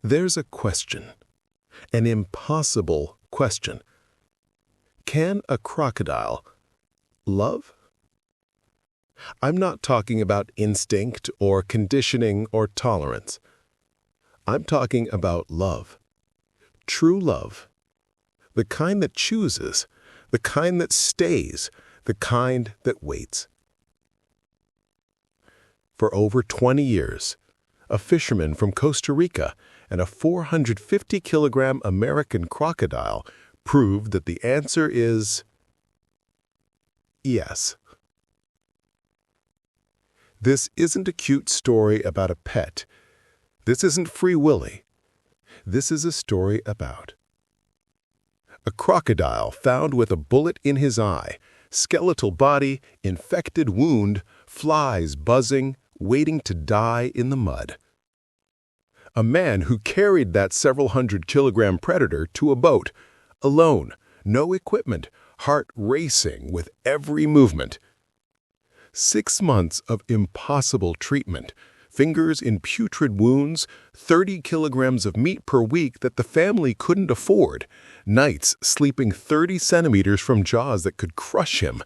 There's a question, an impossible question. Can a crocodile love? I'm not talking about instinct or conditioning or tolerance. I'm talking about love. True love. The kind that chooses, the kind that stays, the kind that waits. For over 20 years, a fisherman from Costa Rica and a 450-kilogram American crocodile proved that the answer is yes. This isn't a cute story about a pet. This isn't Free Willy. This is a story about a crocodile found with a bullet in his eye, skeletal body, infected wound, flies buzzing, waiting to die in the mud. A man who carried that several hundred-kilogram predator to a boat, alone, no equipment, heart racing with every movement. 6 months of impossible treatment, fingers in putrid wounds, 30 kilograms of meat per week that the family couldn't afford, nights sleeping 30 centimeters from jaws that could crush him.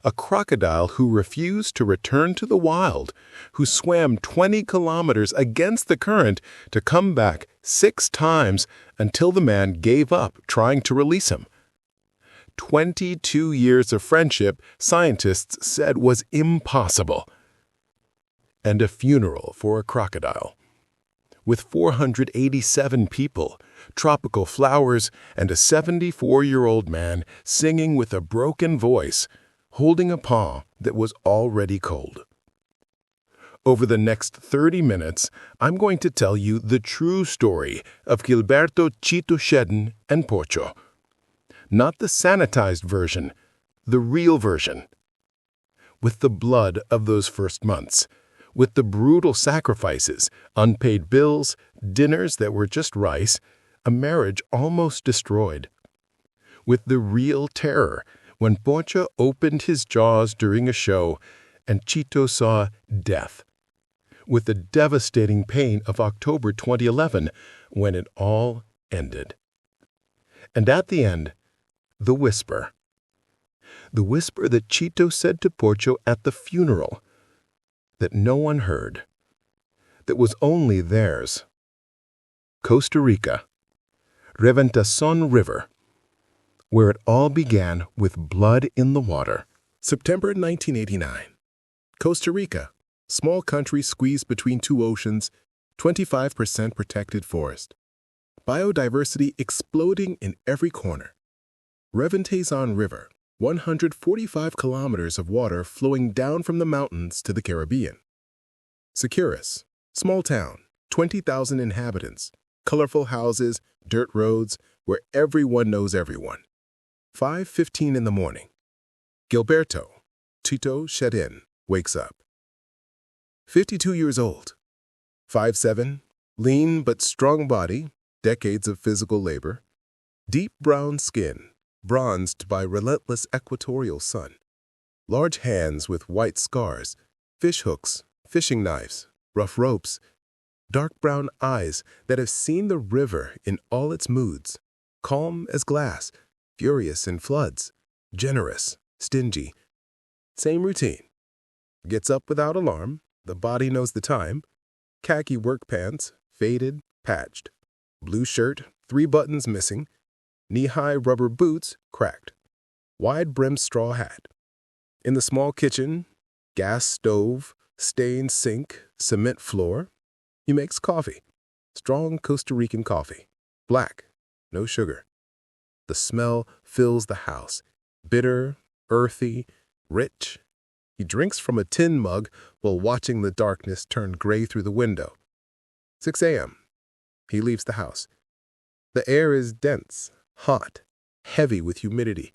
A crocodile who refused to return to the wild, who swam 20 kilometers against the current to come back 6 times until the man gave up trying to release him. 22 years of friendship scientists said was impossible. And a funeral for a crocodile. With 487 people, tropical flowers, and a 74-year-old man singing with a broken voice, holding a paw that was already cold. Over the next 30 minutes, I'm going to tell you the true story of Gilberto Chito Shedden and Pocho. Not the sanitized version, the real version. With the blood of those first months, with the brutal sacrifices, unpaid bills, dinners that were just rice, a marriage almost destroyed. With the real terror, when Pocho opened his jaws during a show and Chito saw death. With the devastating pain of October 2011, when it all ended. And at the end, the whisper. The whisper that Chito said to Pocho at the funeral, that no one heard, that was only theirs. Costa Rica, Reventazon River, where it all began with blood in the water. September 1989. Costa Rica, small country squeezed between two oceans, 25% protected forest. Biodiversity exploding in every corner. Reventazon River, 145 kilometers of water flowing down from the mountains to the Caribbean. Securus, small town, 20,000 inhabitants, colorful houses, dirt roads, where everyone knows everyone. 5:15 in the morning. Gilberto, Chito Shedden, wakes up. 52 years old. 5'7", lean but strong body, decades of physical labor. Deep brown skin, bronzed by relentless equatorial sun. Large hands with white scars, fish hooks, fishing knives, rough ropes. Dark brown eyes that have seen the river in all its moods. Calm as glass, furious in floods, generous, stingy. Same routine. Gets up without alarm, the body knows the time. Khaki work pants, faded, patched. Blue shirt, 3 buttons missing. Knee-high rubber boots, cracked. Wide-brimmed straw hat. In the small kitchen, gas stove, stained sink, cement floor. He makes coffee. Strong Costa Rican coffee. Black, no sugar. The smell fills the house. Bitter, earthy, rich. He drinks from a tin mug while watching the darkness turn gray through the window. 6 a.m. He leaves the house. The air is dense, hot, heavy with humidity.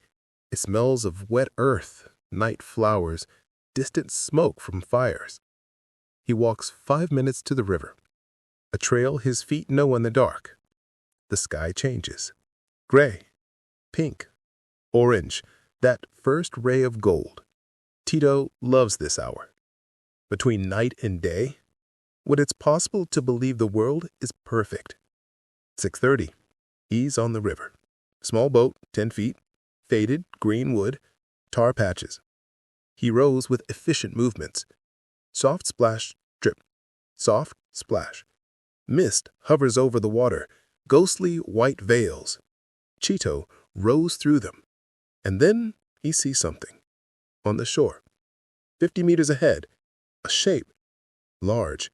It smells of wet earth, night flowers, distant smoke from fires. He walks 5 minutes to the river. A trail his feet know in the dark. The sky changes. Gray, pink, orange, that first ray of gold. Chito loves this hour. Between night and day, when it's possible to believe the world is perfect. 6:30. He's on the river. Small boat, 10 feet, faded, green wood, tar patches. He rows with efficient movements. Soft splash, drip. Soft splash. Mist hovers over the water, ghostly white veils. Chito rows through them. And then he sees something. On the shore, 50 meters ahead, a shape, large,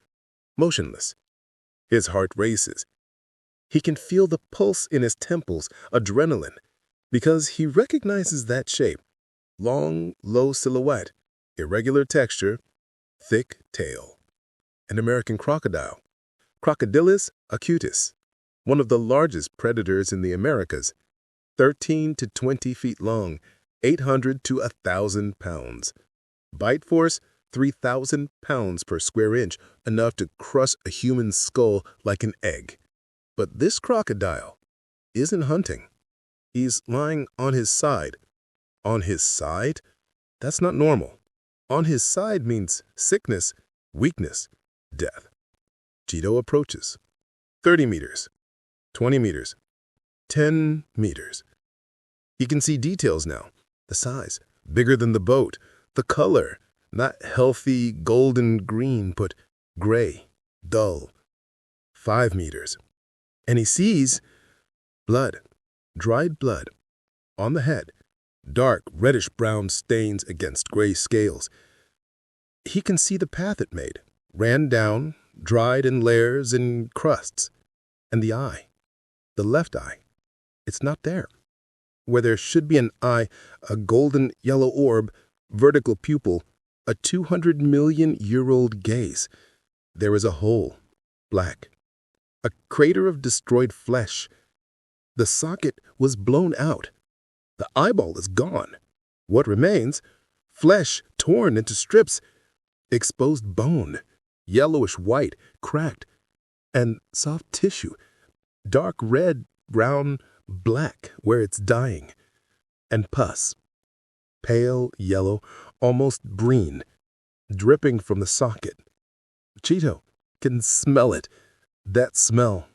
motionless. His heart races. He can feel the pulse in his temples, adrenaline, because he recognizes that shape. Long, low silhouette, irregular texture, thick tail. An American crocodile, Crocodilus acutus, one of the largest predators in the Americas, 13 to 20 feet long, 800 to 1,000 pounds. Bite force, 3,000 pounds per square inch, enough to crush a human skull like an egg. But this crocodile isn't hunting. He's lying on his side. On his side? That's not normal. On his side means sickness, weakness, death. Chito approaches. 30 meters, 20 meters, 10 meters. He can see details now. The size, bigger than the boat. The color, not healthy golden green, but gray, dull. 5 meters. And he sees blood, dried blood, on the head, dark reddish-brown stains against gray scales. He can see the path it made, ran down, dried in layers and crusts. And the eye, the left eye, it's not there. Where there should be an eye, a golden yellow orb, vertical pupil, a 200-million-year-old gaze. There is a hole, black, a crater of destroyed flesh. The socket was blown out. The eyeball is gone. What remains? Flesh torn into strips, exposed bone, yellowish white, cracked, and soft tissue, dark red, brown, black where it's dying, and pus, pale yellow, almost green, dripping from the socket. Chito can smell it, that smell.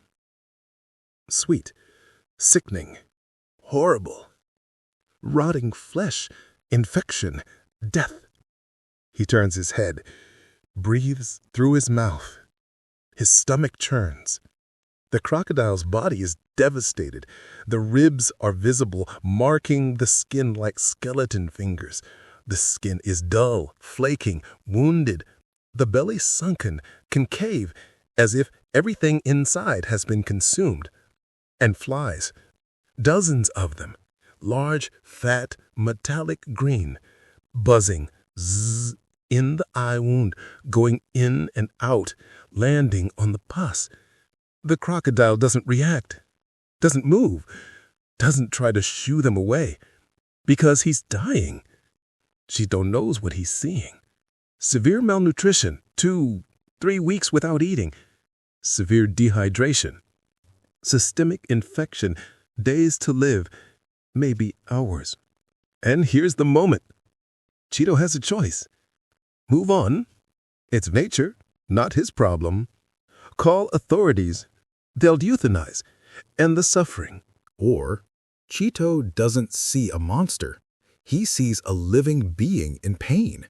Sweet, sickening, horrible. Rotting flesh, infection, death. He turns his head, breathes through his mouth. His stomach churns. The crocodile's body is devastated. The ribs are visible, marking the skin like skeleton fingers. The skin is dull, flaking, wounded. The belly sunken, concave, as if everything inside has been consumed. And flies, dozens of them, large, fat, metallic green, buzzing, zzz, in the eye wound, going in and out, landing on the pus. The crocodile doesn't react, doesn't move, doesn't try to shoo them away, because he's dying. Chito knows what he's seeing. Severe malnutrition, 2-3 weeks without eating. Severe dehydration. Systemic infection, days to live, maybe hours. And here's the moment. Chito has a choice. Move on. It's nature, not his problem. Call authorities. They'll euthanize. End the suffering. Or, Chito doesn't see a monster. He sees a living being in pain.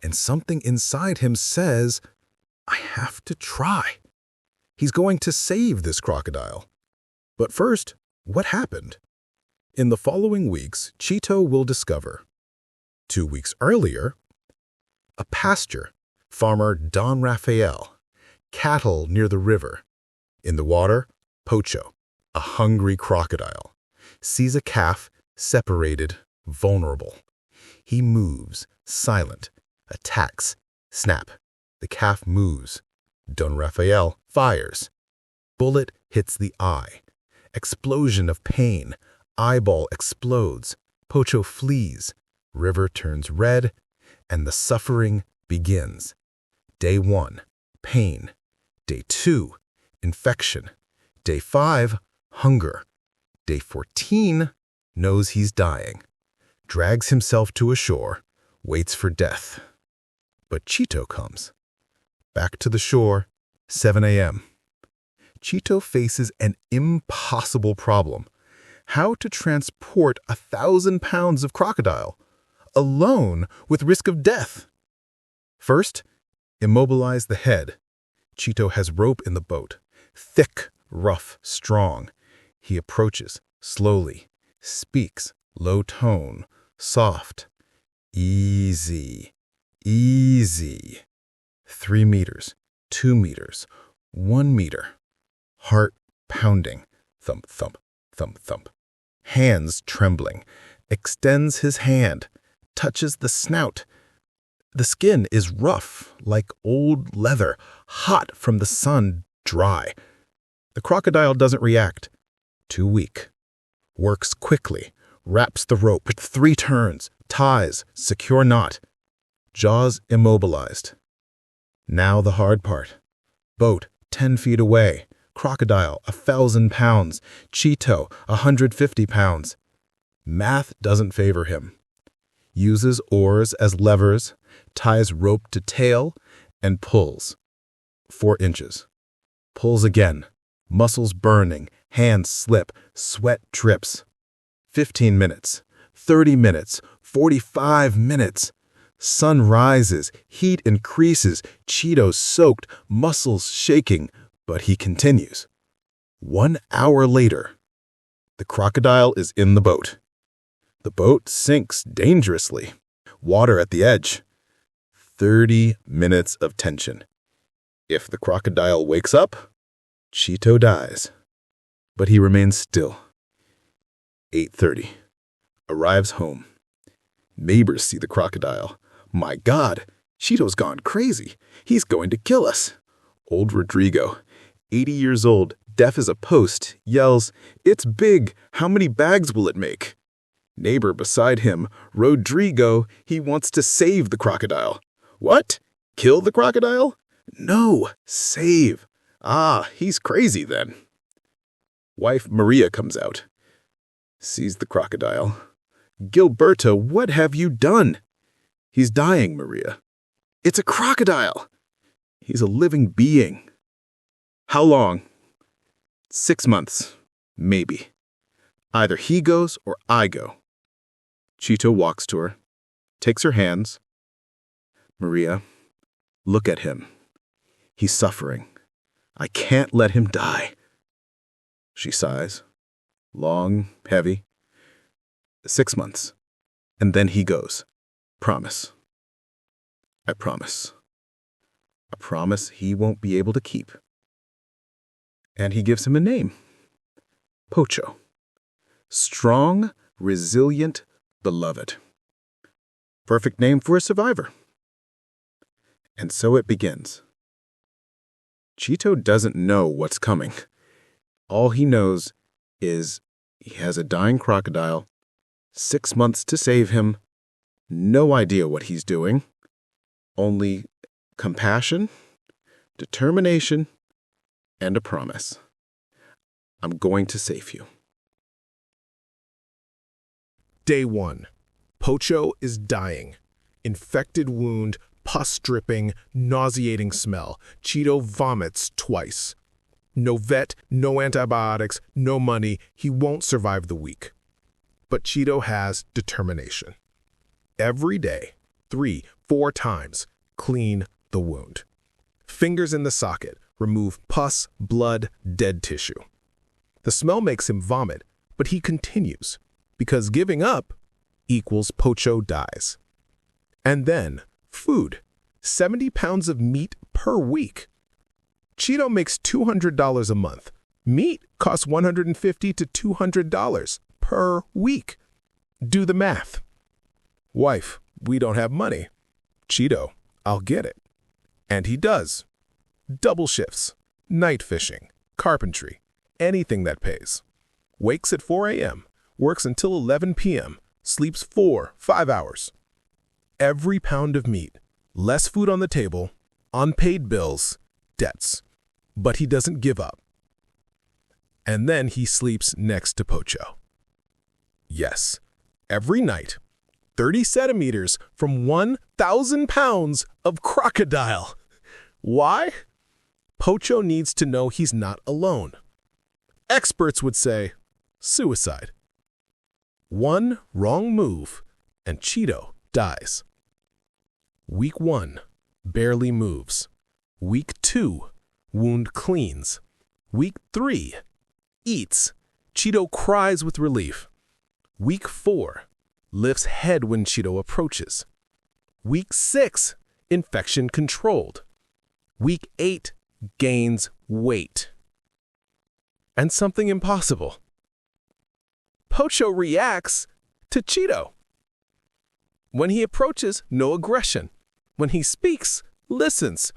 And something inside him says, I have to try. He's going to save this crocodile. But first, what happened? In the following weeks, Chito will discover. 2 weeks earlier, a pasture, farmer Don Rafael, cattle near the river. In the water, Pocho, a hungry crocodile, sees a calf separated, vulnerable. He moves, silent, attacks, snap. The calf moves. Don Rafael fires. Bullet hits the eye. Explosion of pain. Eyeball explodes. Pocho flees. River turns red, and the suffering begins. Day 1, pain. Day 2, infection. Day 5, hunger. Day 14, knows he's dying. Drags himself to a shore, waits for death. But Chito comes. Back to the shore, 7 a.m. Chito faces an impossible problem. How to transport 1,000 pounds of crocodile, alone with risk of death? First, immobilize the head. Chito has rope in the boat. Thick, rough, strong. He approaches, slowly, speaks, low tone, soft. Easy, easy. 3 meters, 2 meters, 1 meter. Heart pounding. Thump, thump, thump, thump. Hands trembling. Extends his hand. Touches the snout. The skin is rough, like old leather, hot from the sun, dry. The crocodile doesn't react. Too weak. Works quickly. Wraps the rope with 3 turns. Ties. Secure knot. Jaws immobilized. Now the hard part. Boat 10 feet away. Crocodile 1,000 pounds. Chito 150 pounds. Math doesn't favor him. Uses oars as levers, ties rope to tail, and pulls. 4 inches. Pulls again. Muscles burning, hands slip, sweat drips. 15 minutes, 30 minutes, 45 minutes. Sun rises, heat increases, Chito's soaked, muscles shaking, but he continues. 1 hour later, the crocodile is in the boat. The boat sinks dangerously. Water at the edge. 30 minutes of tension. If the crocodile wakes up, Chito dies. But he remains still. 8:30. Arrives home. Neighbors see the crocodile. My God, Chito's gone crazy. He's going to kill us. Old Rodrigo, 80 years old, deaf as a post, yells, "It's big. How many bags will it make?" Neighbor beside him, Rodrigo, he wants to save the crocodile. What? Kill the crocodile? No, save. Ah, he's crazy then. Wife Maria comes out. Sees the crocodile. Gilberto, what have you done? He's dying, Maria. It's a crocodile. He's a living being. How long? 6 months, maybe. Either he goes or I go. Chito walks to her, takes her hands. Maria, look at him. He's suffering. I can't let him die. She sighs. Long, heavy. 6 months. And then he goes. Promise. I promise. A promise he won't be able to keep. And he gives him a name. Pocho. Strong, resilient, beloved. Perfect name for a survivor. And so it begins. Chito doesn't know what's coming. All he knows is he has a dying crocodile, 6 months to save him, no idea what he's doing, only compassion, determination, and a promise. I'm going to save you. Day 1. Pocho is dying. Infected wound, pus dripping, nauseating smell. Chito vomits twice. No vet, no antibiotics, no money. He won't survive the week. But Chito has determination. Every day, 3-4 times, clean the wound. Fingers in the socket, remove pus, blood, dead tissue. The smell makes him vomit, but he continues, because giving up equals Pocho dies. And then, food. 70 pounds of meat per week. Chito makes $200 a month. Meat costs $150 to $200 per week. Do the math. Wife, we don't have money. Chito, I'll get it. And he does. Double shifts, night fishing, carpentry, anything that pays. Wakes at 4 a.m., works until 11 p.m., sleeps 4-5 hours. Every pound of meat, less food on the table, unpaid bills, debts. But he doesn't give up. And then he sleeps next to Pocho. Yes, every night, 30 centimeters from 1,000 pounds of crocodile. Why? Pocho needs to know he's not alone. Experts would say suicide. One wrong move, and Chito dies. Week 1, barely moves. Week 2, wound cleans. Week 3, eats. Chito cries with relief. Week 4, lifts head when Chito approaches. Week 6, infection controlled. Week 8, gains weight. And something impossible. Pocho reacts to Chito. When he approaches, no aggression. When he speaks, listens.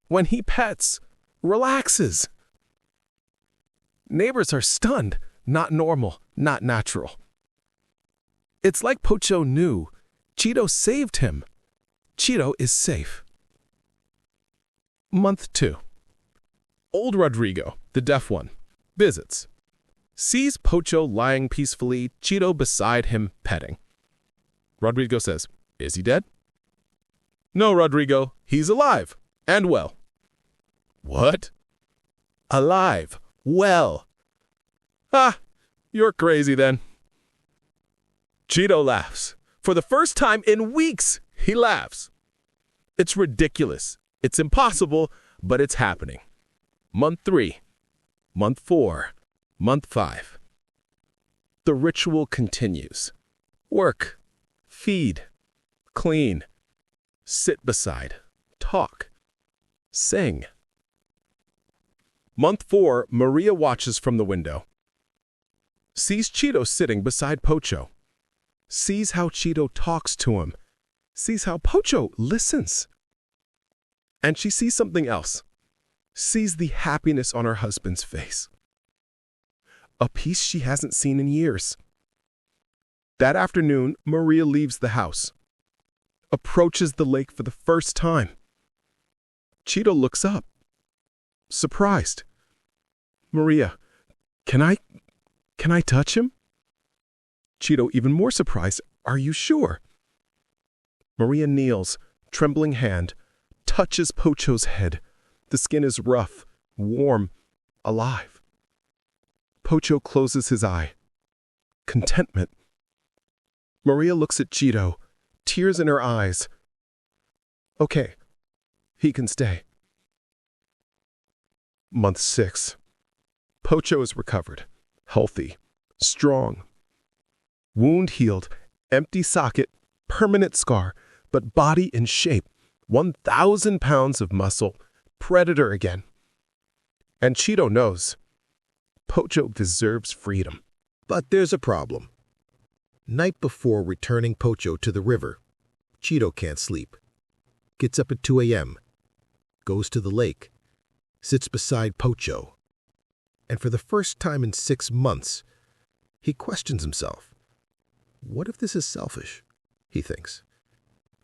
When he pets, relaxes. Neighbors are stunned, not normal, not natural. It's like Pocho knew. Chito saved him. Chito is safe. Month 2. Old Rodrigo, the deaf one, visits. Sees Pocho lying peacefully, Chito beside him petting. Rodrigo says, "Is he dead?" "No, Rodrigo, he's alive and well." "What?" "Alive, well." "Ah, you're crazy then." Chito laughs. For the first time in weeks, he laughs. It's ridiculous. It's impossible, but it's happening. Month 3, month 4, month 5. The ritual continues. Work, feed, clean, sit beside, talk, sing. Month 4, Maria watches from the window. Sees Chito sitting beside Pocho. Sees how Chito talks to him. Sees how Pocho listens. And she sees something else. Sees the happiness on her husband's face. A peace she hasn't seen in years. That afternoon, Maria leaves the house. Approaches the lake for the first time. Chito looks up. Surprised. "Maria, can I touch him?" Chito, even more surprised. "Are you sure?" Maria kneels, trembling hand, touches Pocho's head. The skin is rough, warm, alive. Pocho closes his eye. Contentment. Maria looks at Chito, tears in her eyes. "Okay, he can stay." Month 6. Pocho is recovered, healthy, strong. Wound healed, empty socket, permanent scar, but body in shape, 1,000 pounds of muscle, predator again. And Chito knows. Pocho deserves freedom. But there's a problem. Night before returning Pocho to the river, Chito can't sleep. Gets up at 2 a.m., goes to the lake, sits beside Pocho. And for the first time in 6 months, he questions himself. What if this is selfish? He thinks.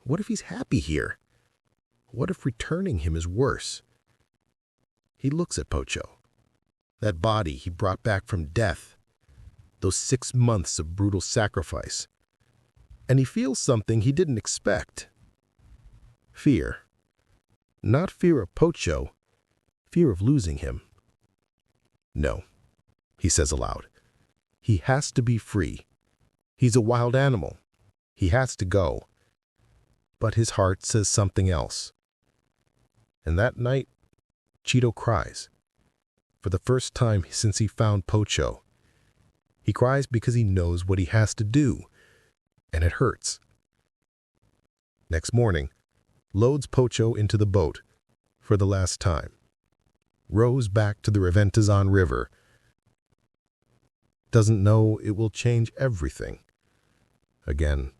What if he's happy here? What if returning him is worse? He looks at Pocho, that body he brought back from death, those 6 months of brutal sacrifice, and he feels something he didn't expect. Fear. Not fear of Pocho, fear of losing him. No, he says aloud. He has to be free. He's a wild animal. He has to go. But his heart says something else. And that night, Chito cries. For the first time since he found Pocho. He cries because he knows what he has to do, and it hurts. Next morning, loads Pocho into the boat for the last time. Rows back to the Reventazon River. Doesn't know it will change everything. Again.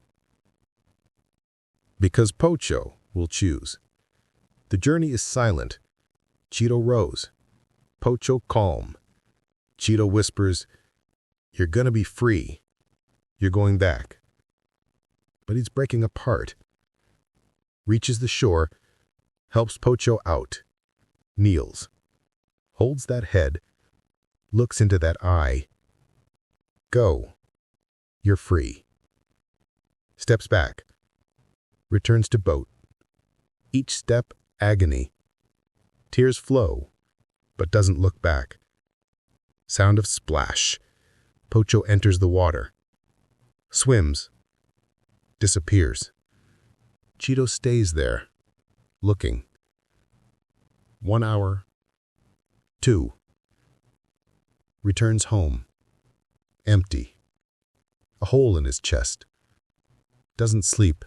Because Pocho will choose. The journey is silent. Chito rows. Pocho calm. Chito whispers, "You're gonna be free. You're going back." But he's breaking apart. Reaches the shore, helps Pocho out, kneels, holds that head, looks into that eye. Go. You're free. Steps back. Returns to boat. Each step, agony. Tears flow, but doesn't look back. Sound of splash. Pocho enters the water. Swims. Disappears. Chito stays there, looking. 1 hour. 2. Returns home. Empty. A hole in his chest. Doesn't sleep.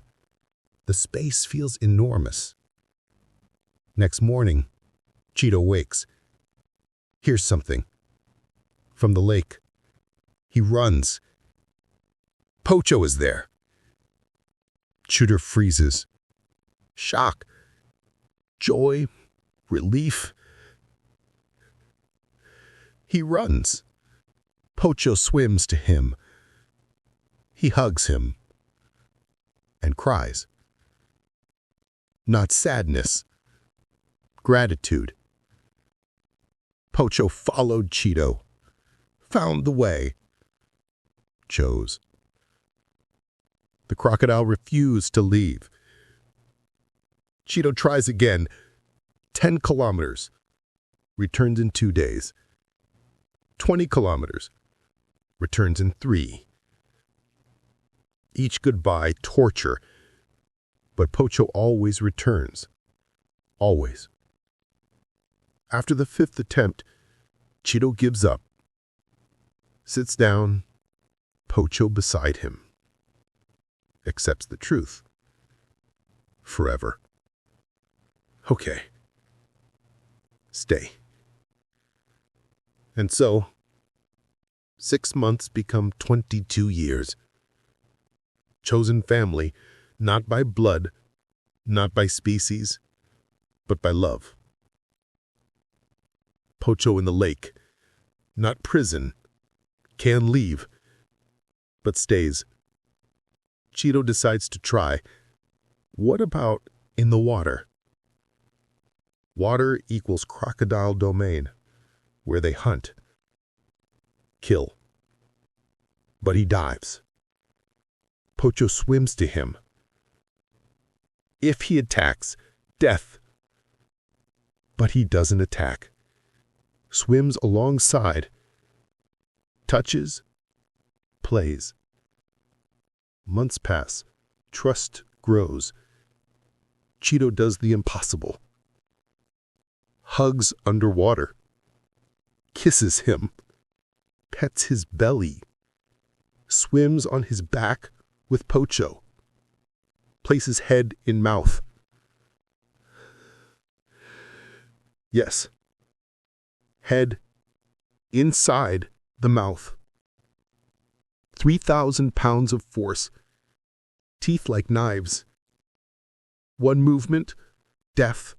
The space feels enormous. Next morning, Chito wakes. Hears something. From the lake. He runs. Pocho is there. Chito freezes. Shock. Joy. Relief. He runs. Pocho swims to him. He hugs him and cries. Not sadness. Gratitude. Pocho followed Chito, found the way, chose. The crocodile refused to leave. Chito tries again. 10 kilometers. Returns in 2 days. 20 kilometers. Returns in 3. Each goodbye torture, but Pocho always returns. Always. After the 5th attempt, Chito gives up. Sits down, Pocho beside him. Accepts the truth. Forever. Okay. Stay. And so, 6 months become 22 years. Chosen family, not by blood, not by species, but by love. Pocho in the lake, not prison, can leave, but stays. Chito decides to try. What about in the water? Water equals crocodile domain, where they hunt, kill. But he dives. Pocho swims to him. If he attacks, death. But he doesn't attack. Swims alongside. Touches. Plays. Months pass. Trust grows. Chito does the impossible. Hugs underwater. Kisses him. Pets his belly. Swims on his back with Pocho. Places head in mouth. Yes. Head inside the mouth. 3,000 pounds of force. Teeth like knives. One movement, death.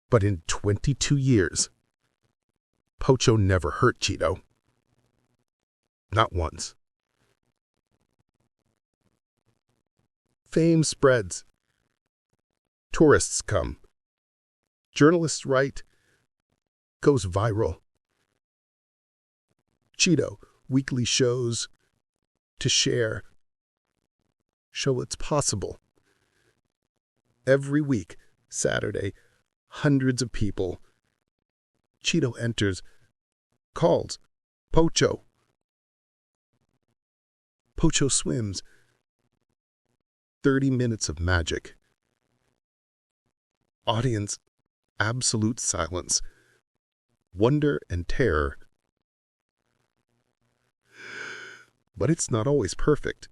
But in 22 years, Pocho never hurt Chito. Not once. Fame spreads. Tourists come. Journalists write. Goes viral. Chito, weekly shows to share. Show it's possible. Every week, Saturday, hundreds of people. Chito enters, calls, Pocho. Pocho swims. 30 minutes of magic. Audience, absolute silence. Wonder and terror. But it's not always perfect.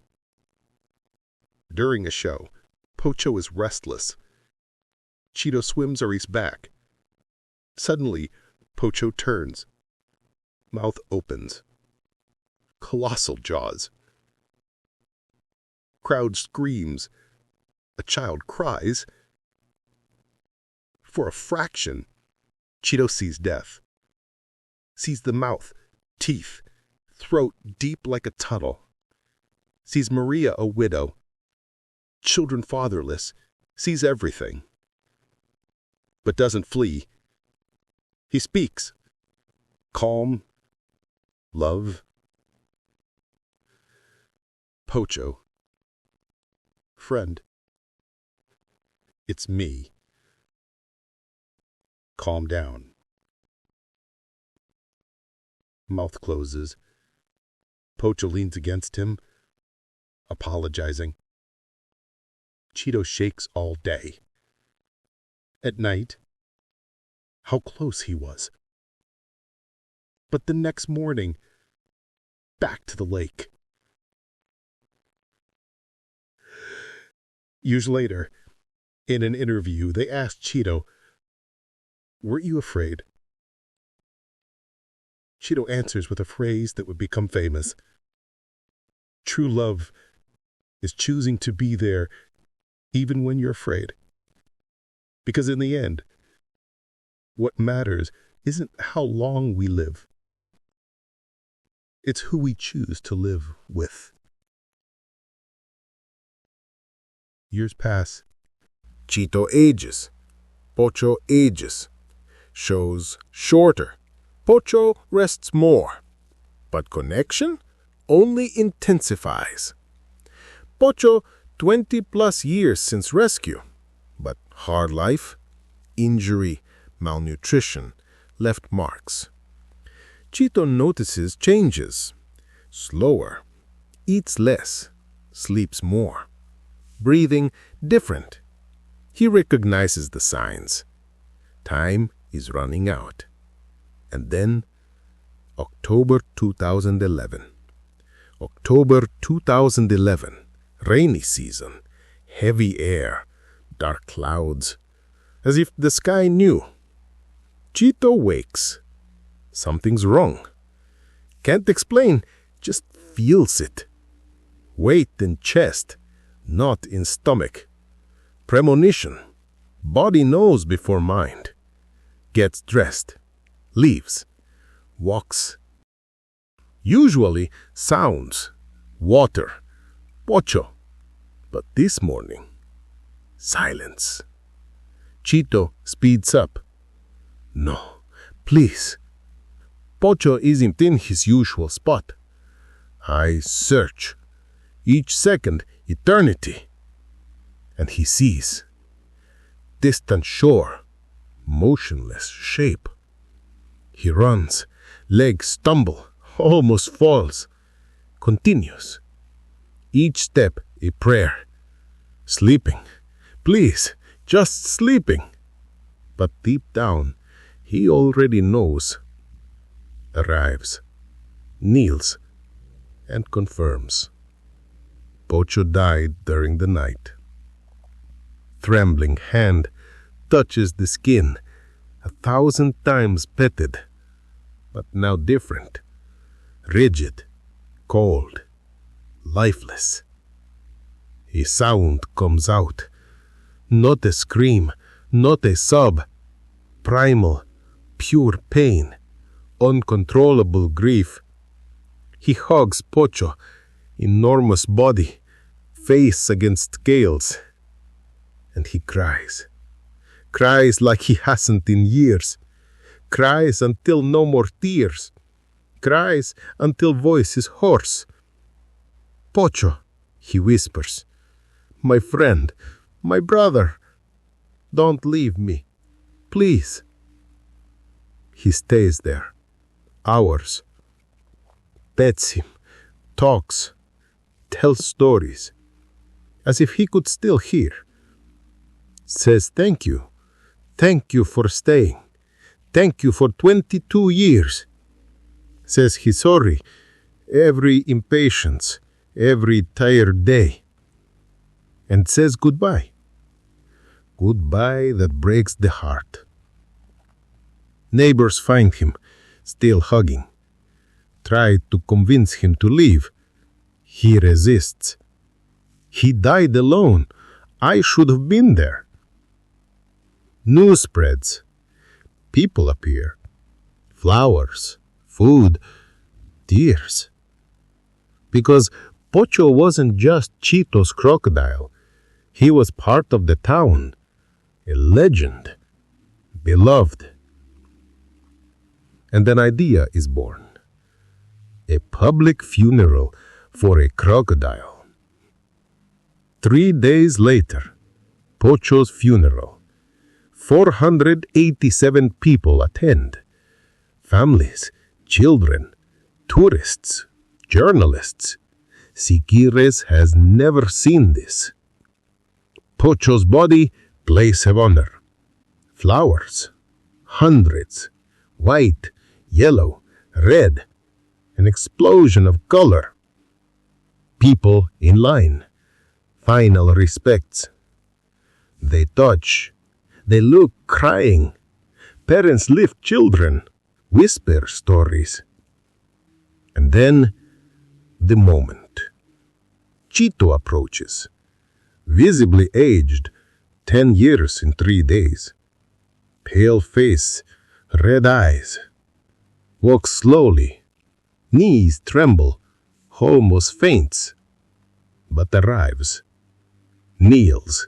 During a show, Pocho is restless. Chito swims or he's back. Suddenly, Pocho turns. Mouth opens. Colossal jaws. Crowd screams. A child cries. For a fraction, Chito sees death. Sees the mouth, teeth, throat deep like a tunnel. Sees Maria a widow. Children fatherless. Sees everything. But doesn't flee. He speaks. Calm. Love. Pocho. Friend. It's me. Calm down. Mouth closes. Pocho leans against him, apologizing. Chito shakes all day. At night, how close he was. But the next morning, back to the lake. Years later, in an interview, they asked Chito, "Weren't you afraid?" Chito answers with a phrase that would become famous. True love is choosing to be there even when you're afraid. Because in the end, what matters isn't how long we live. It's who we choose to live with. Years pass. Chito ages. Pocho ages. Shows shorter. Pocho rests more. But connection only intensifies. Pocho, 20+ years since rescue. But hard life, injury, malnutrition left marks. Chito notices changes. Slower, eats less, sleeps more. Breathing different. He recognizes the signs. Time is running out. And then, October 2011. October 2011, rainy season, heavy air, dark clouds, as if the sky knew. Chito wakes. Something's wrong. Can't explain, just feels it. Weight in chest, not in stomach. Premonition. Body knows before mind. Gets dressed. Leaves. Walks. Usually sounds. Water. Pocho. But this morning, silence. Chito speeds up. No, please. Pocho isn't in his usual spot. I search. Each second, eternity. And he sees. Distant shore. Motionless shape. He runs. Legs stumble. Almost falls. Continues. Each step a prayer. Sleeping. Please, just sleeping. But deep down, he already knows. Arrives. Kneels. And confirms. Pocho died during the night. Trembling hand touches the skin, 1,000 times petted, but now different. Rigid, cold, lifeless. A sound comes out. Not a scream, not a sob. Primal, pure pain, uncontrollable grief. He hugs Pocho, enormous body, face against scales. And he cries. Cries like he hasn't in years. Cries until no more tears. Cries until voice is hoarse. Pocho, he whispers. My friend, my brother, don't leave me, please. He stays there, hours. Pets him, talks, tells stories, as if he could still hear. Says thank you for staying, thank you for 22 years. Says he's sorry, every impatience, every tired day. And says goodbye. Goodbye that breaks the heart. Neighbors find him, still hugging. Try to convince him to leave. He resists. He died alone. I should have been there. News spreads. People appear. Flowers, food, tears. Because Pocho wasn't just Chito's crocodile. He was part of the town, a legend, beloved. And an idea is born. A public funeral for a crocodile. 3 days later, Pocho's funeral. 487 people attend. Families, children, tourists, journalists. Siquires has never seen this. Pocho's body, place of honor. Flowers, hundreds, white, yellow, red, an explosion of color. People in line, final respects. They touch, they look crying. Parents lift children, whisper stories. And then, the moment. Chito approaches, visibly aged, 10 years in 3 days. Pale face, red eyes. Walks slowly, knees tremble, almost faints, but arrives. Kneels,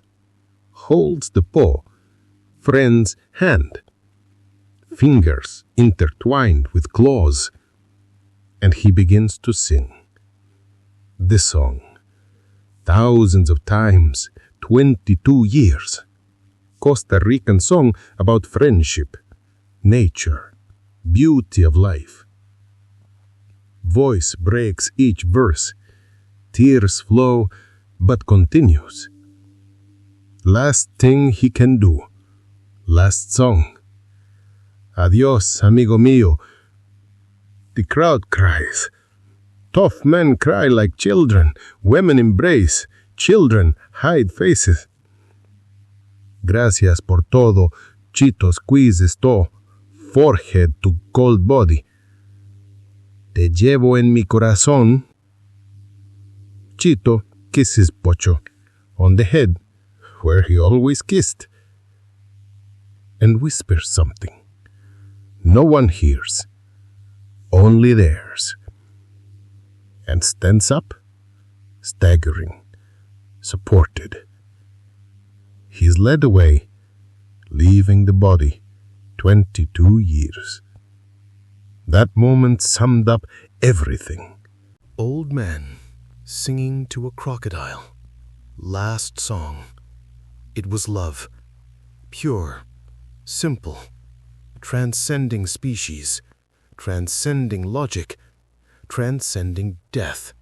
holds the paw, friend's hand. Fingers intertwined with claws, and he begins to sing. The song, thousands of times, 22 years. Costa Rican song about friendship, nature, beauty of life. Voice breaks each verse, tears flow, but continues. Last thing he can do, last song. Adios, amigo mío. The crowd cries. Tough men cry like children, women embrace, children hide faces. Gracias por todo, Chito squeezes toe, forehead to cold body. Te llevo en mi corazón. Chito kisses Pocho on the head, where he always kissed, and whispers something. No one hears, only theirs, and stands up, staggering, supported. He is led away, leaving the body 22 years. That moment summed up everything. Old man singing to a crocodile. Last song. It was love. Pure, simple, transcending species, transcending logic, transcending death.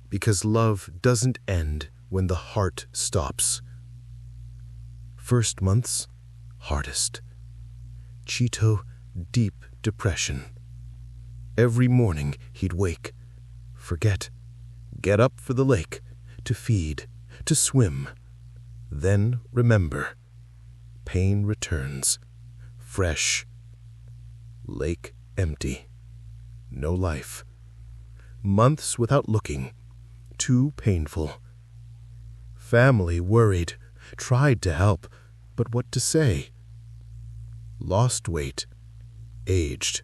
Because love doesn't end when the heart stops. First months, hardest. Chito, deep depression. Every morning he'd wake, forget, get up for the lake, to feed, to swim. Then remember, pain returns, fresh. Lake empty, no life. Months without looking, too painful. Family worried, tried to help, but what to say? Lost weight, aged,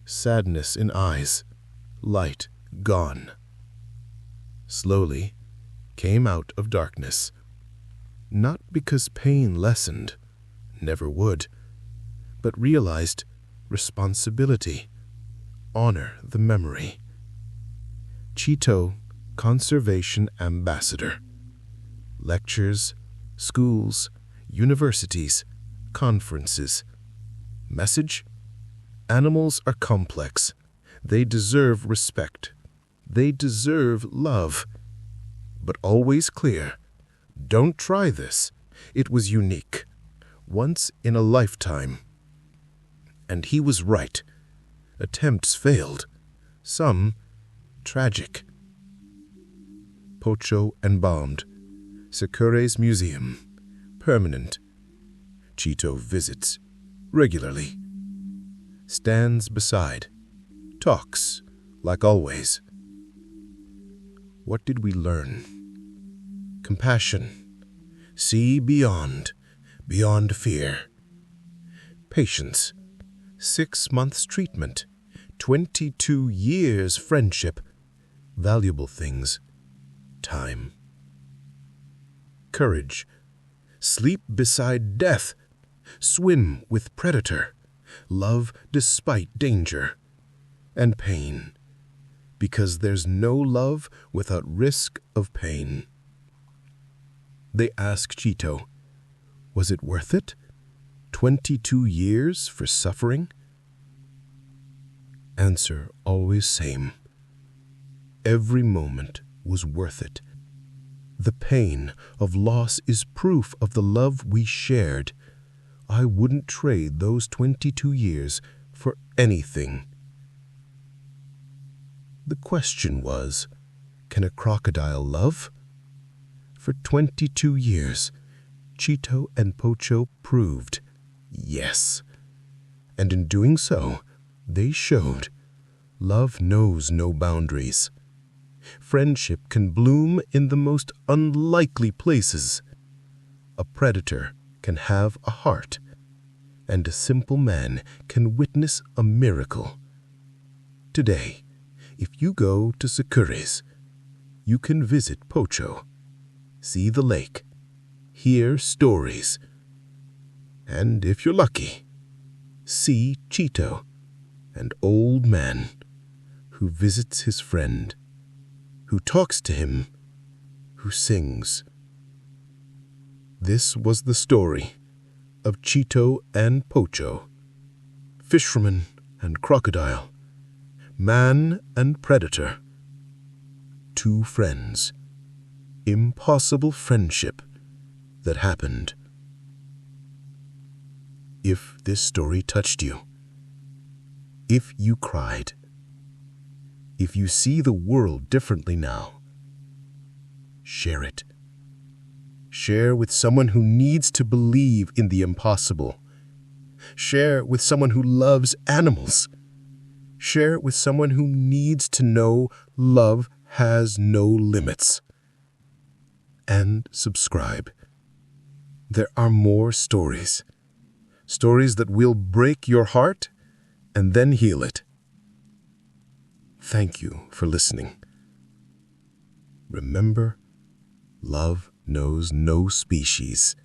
sadness in eyes, light gone. Slowly came out of darkness, not because pain lessened, never would, but realized responsibility, honor the memory. Chito, Conservation Ambassador. Lectures, schools, universities, conferences. Message? Animals are complex. They deserve respect. They deserve love. But always clear. Don't try this. It was unique. Once in a lifetime. And he was right. Attempts failed. Some tragic. Pocho embalmed. Siquires Museum. Permanent. Chito visits. Regularly. Stands beside. Talks, like always. What did we learn? Compassion. See beyond fear. Patience. 6 months treatment. 22 years friendship. Valuable things. Time. Courage. Sleep beside death. Swim with predator. Love despite danger. And pain. Because there's no love without risk of pain. They asked Chito, was it worth it? 22 years for suffering? Answer always same. Every moment was worth it. The pain of loss is proof of the love we shared. I wouldn't trade those 22 years for anything. The question was, can a crocodile love? For 22 years, Chito and Pocho proved yes. And in doing so, they showed love knows no boundaries. Friendship can bloom in the most unlikely places. A predator can have a heart, and a simple man can witness a miracle. Today, if you go to Secures, you can visit Pocho, see the lake, hear stories, and if you're lucky, see Chito, an old man who visits his friend, who talks to him, who sings. This was the story of Chito and Pocho, fisherman and crocodile, man and predator. Two friends, impossible friendship that happened. If this story touched you, if you cried, if you see the world differently now, share it. Share with someone who needs to believe in the impossible. Share with someone who loves animals. Share with someone who needs to know love has no limits. And subscribe. There are more stories. Stories that will break your heart and then heal it. Thank you for listening. Remember, love knows no species.